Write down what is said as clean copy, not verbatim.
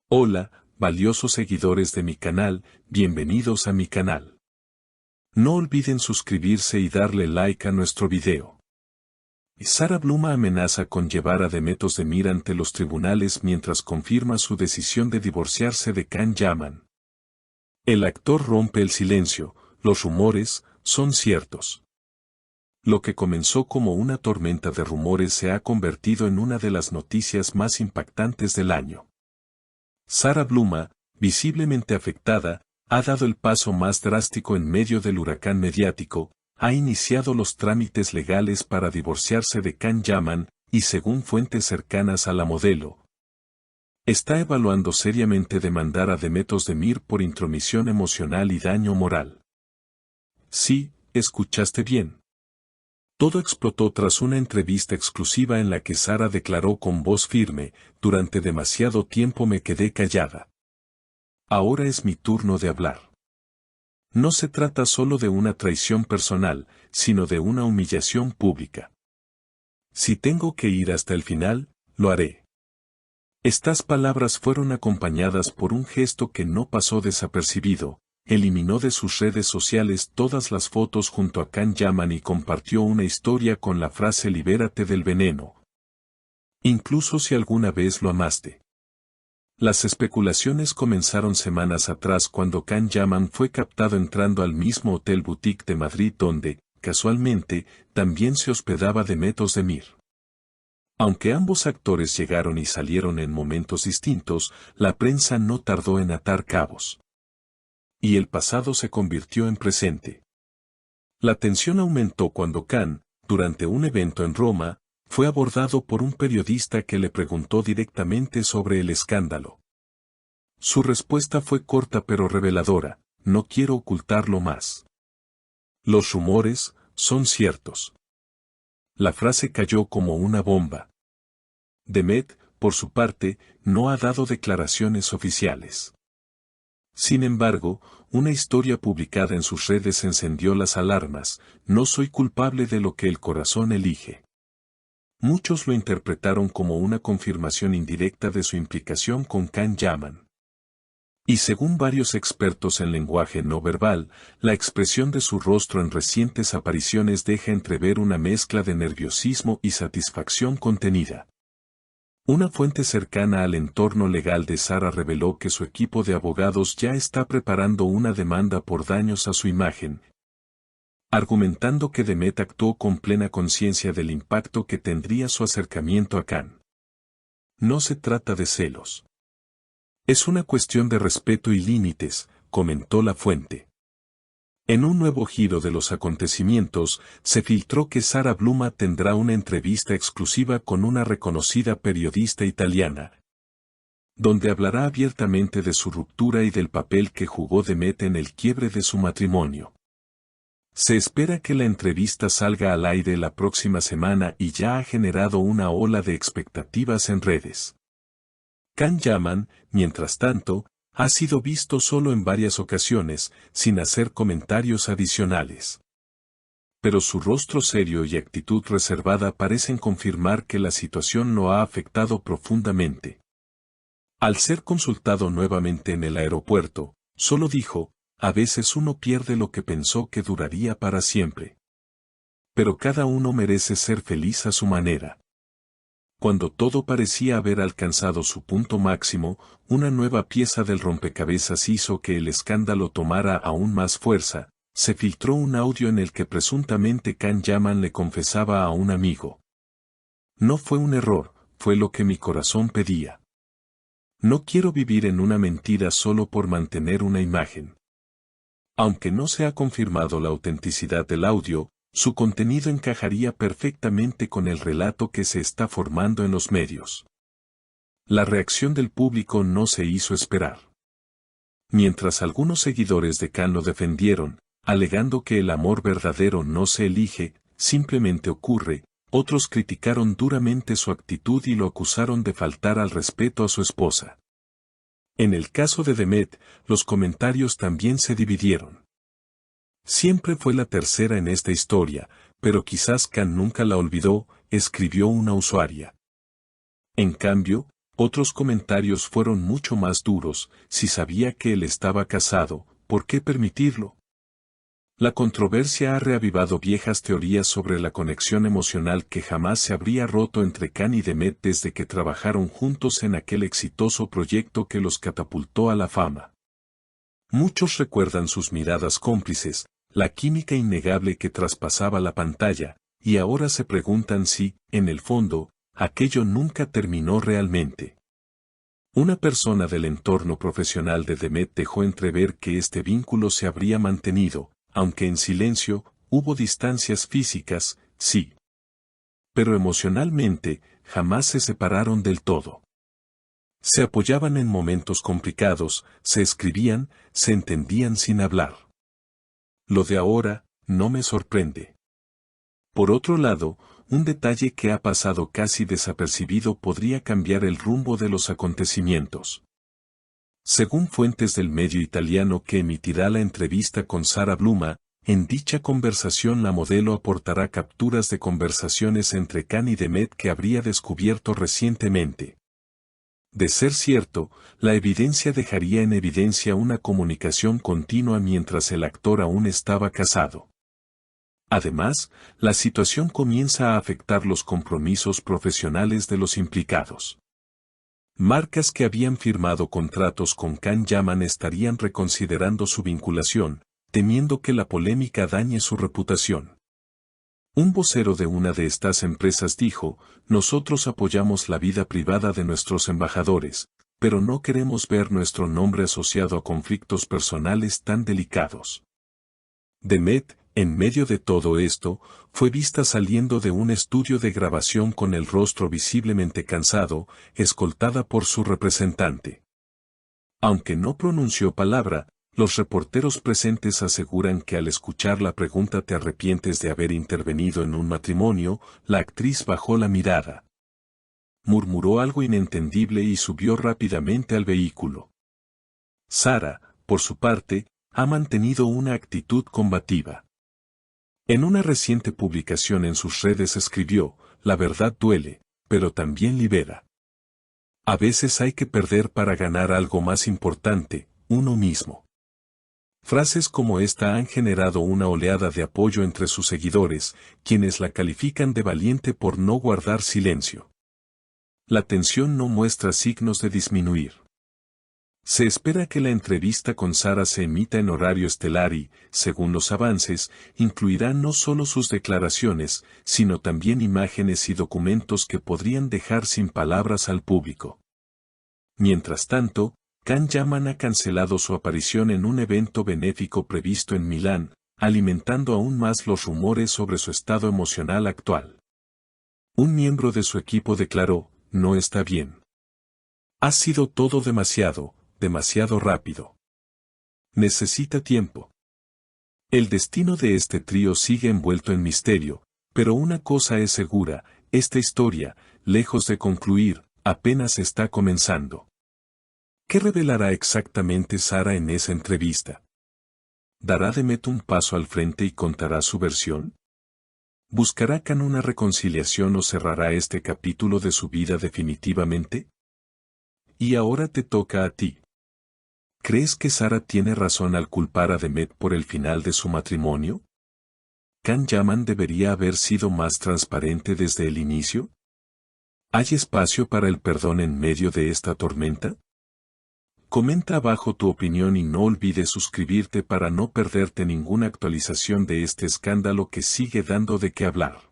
Hola, valiosos seguidores de mi canal, bienvenidos a mi canal. No olviden suscribirse y darle like a nuestro video. Sara Bluma amenaza con llevar a Demet Özdemir ante los tribunales mientras confirma su decisión de divorciarse de Can Yaman. El actor rompe el silencio, los rumores son ciertos. Lo que comenzó como una tormenta de rumores se ha convertido en una de las noticias más impactantes del año. Sara Bluma, visiblemente afectada, ha dado el paso más drástico en medio del huracán mediático, ha iniciado los trámites legales para divorciarse de Can Yaman, y según fuentes cercanas a la modelo, está evaluando seriamente demandar a Demet Özdemir por intromisión emocional y daño moral. Sí, escuchaste bien. Todo explotó tras una entrevista exclusiva en la que Sara declaró con voz firme: durante demasiado tiempo me quedé callada. Ahora es mi turno de hablar. No se trata solo de una traición personal, sino de una humillación pública. Si tengo que ir hasta el final, lo haré. Estas palabras fueron acompañadas por un gesto que no pasó desapercibido. Eliminó de sus redes sociales todas las fotos junto a Can Yaman y compartió una historia con la frase «Libérate del veneno. Incluso si alguna vez lo amaste». Las especulaciones comenzaron semanas atrás cuando Can Yaman fue captado entrando al mismo hotel boutique de Madrid donde, casualmente, también se hospedaba Demet Özdemir. Aunque ambos actores llegaron y salieron en momentos distintos, la prensa no tardó en atar cabos. Y el pasado se convirtió en presente. La tensión aumentó cuando Can, durante un evento en Roma, fue abordado por un periodista que le preguntó directamente sobre el escándalo. Su respuesta fue corta pero reveladora: no quiero ocultarlo más. Los rumores son ciertos. La frase cayó como una bomba. Demet, por su parte, no ha dado declaraciones oficiales. Sin embargo, una historia publicada en sus redes encendió las alarmas: no soy culpable de lo que el corazón elige. Muchos lo interpretaron como una confirmación indirecta de su implicación con Can Yaman. Y según varios expertos en lenguaje no verbal, la expresión de su rostro en recientes apariciones deja entrever una mezcla de nerviosismo y satisfacción contenida. Una fuente cercana al entorno legal de Sara reveló que su equipo de abogados ya está preparando una demanda por daños a su imagen, argumentando que Demet actuó con plena conciencia del impacto que tendría su acercamiento a Can. No se trata de celos. Es una cuestión de respeto y límites, comentó la fuente. En un nuevo giro de los acontecimientos, se filtró que Sara Bluma tendrá una entrevista exclusiva con una reconocida periodista italiana, donde hablará abiertamente de su ruptura y del papel que jugó Demet en el quiebre de su matrimonio. Se espera que la entrevista salga al aire la próxima semana y ya ha generado una ola de expectativas en redes. Can Yaman, mientras tanto, ha sido visto solo en varias ocasiones, sin hacer comentarios adicionales. Pero su rostro serio y actitud reservada parecen confirmar que la situación lo ha afectado profundamente. Al ser consultado nuevamente en el aeropuerto, solo dijo: a veces uno pierde lo que pensó que duraría para siempre. Pero cada uno merece ser feliz a su manera. Cuando todo parecía haber alcanzado su punto máximo, una nueva pieza del rompecabezas hizo que el escándalo tomara aún más fuerza. Se filtró un audio en el que presuntamente Can Yaman le confesaba a un amigo: no fue un error, fue lo que mi corazón pedía. No quiero vivir en una mentira solo por mantener una imagen. Aunque no se ha confirmado la autenticidad del audio, su contenido encajaría perfectamente con el relato que se está formando en los medios. La reacción del público no se hizo esperar. Mientras algunos seguidores de Can lo defendieron, alegando que el amor verdadero no se elige, simplemente ocurre, otros criticaron duramente su actitud y lo acusaron de faltar al respeto a su esposa. En el caso de Demet, los comentarios también se dividieron. Siempre fue la tercera en esta historia, pero quizás Can nunca la olvidó, escribió una usuaria. En cambio, Otros comentarios fueron mucho más duros: si sabía que él estaba casado, ¿por qué permitirlo? La controversia ha reavivado viejas teorías sobre la conexión emocional que jamás se habría roto entre Khan y Demet desde que trabajaron juntos en aquel exitoso proyecto que los catapultó a la fama. Muchos recuerdan sus miradas cómplices, la química innegable que traspasaba la pantalla, y ahora se preguntan si, en el fondo, aquello nunca terminó realmente. Una persona del entorno profesional de Demet dejó entrever que este vínculo se habría mantenido, aunque en silencio. Hubo distancias físicas, sí. Pero emocionalmente, jamás se separaron del todo. Se apoyaban en momentos complicados, se escribían, se entendían sin hablar. Lo de ahora, no me sorprende. Por otro lado, un detalle que ha pasado casi desapercibido podría cambiar el rumbo de los acontecimientos. Según fuentes del medio italiano que emitirá la entrevista con Sara Bluma, en dicha conversación la modelo aportará capturas de conversaciones entre Khan y Demet que habría descubierto recientemente. De ser cierto, la evidencia dejaría en evidencia una comunicación continua mientras el actor aún estaba casado. Además, la situación comienza a afectar los compromisos profesionales de los implicados. Marcas que habían firmado contratos con Khan Yaman estarían reconsiderando su vinculación, temiendo que la polémica dañe su reputación. Un vocero de una de estas empresas dijo: "Nosotros apoyamos la vida privada de nuestros embajadores, pero no queremos ver nuestro nombre asociado a conflictos personales tan delicados". Demet, en medio de todo esto, fue vista saliendo de un estudio de grabación con el rostro visiblemente cansado, escoltada por su representante. Aunque no pronunció palabra, los reporteros presentes aseguran que al escuchar la pregunta "¿te arrepientes de haber intervenido en un matrimonio?", la actriz bajó la mirada. Murmuró algo inentendible y subió rápidamente al vehículo. Sara, por su parte, ha mantenido una actitud combativa. En una reciente publicación en sus redes escribió: "La verdad duele, pero también libera. A veces hay que perder para ganar algo más importante, uno mismo". Frases como esta han generado una oleada de apoyo entre sus seguidores, quienes la califican de valiente por no guardar silencio. La tensión no muestra signos de disminuir. Se espera que la entrevista con Sara se emita en horario estelar y, según los avances, incluirá no solo sus declaraciones, sino también imágenes y documentos que podrían dejar sin palabras al público. Mientras tanto, Khan Yaman ha cancelado su aparición en un evento benéfico previsto en Milán, alimentando aún más los rumores sobre su estado emocional actual. Un miembro de su equipo declaró: "No está bien. Ha sido todo demasiado rápido. Necesita tiempo". El destino de este trío sigue envuelto en misterio, pero una cosa es segura: esta historia, lejos de concluir, apenas está comenzando. ¿Qué revelará exactamente Sara en esa entrevista? ¿Dará Demet un paso al frente y contará su versión? ¿Buscará Khan una reconciliación o cerrará este capítulo de su vida definitivamente? Y ahora te toca a ti. ¿Crees que Sara tiene razón al culpar a Demet por el final de su matrimonio? ¿Khan Yaman debería haber sido más transparente desde el inicio? ¿Hay espacio para el perdón en medio de esta tormenta? Comenta abajo tu opinión y no olvides suscribirte para no perderte ninguna actualización de este escándalo que sigue dando de qué hablar.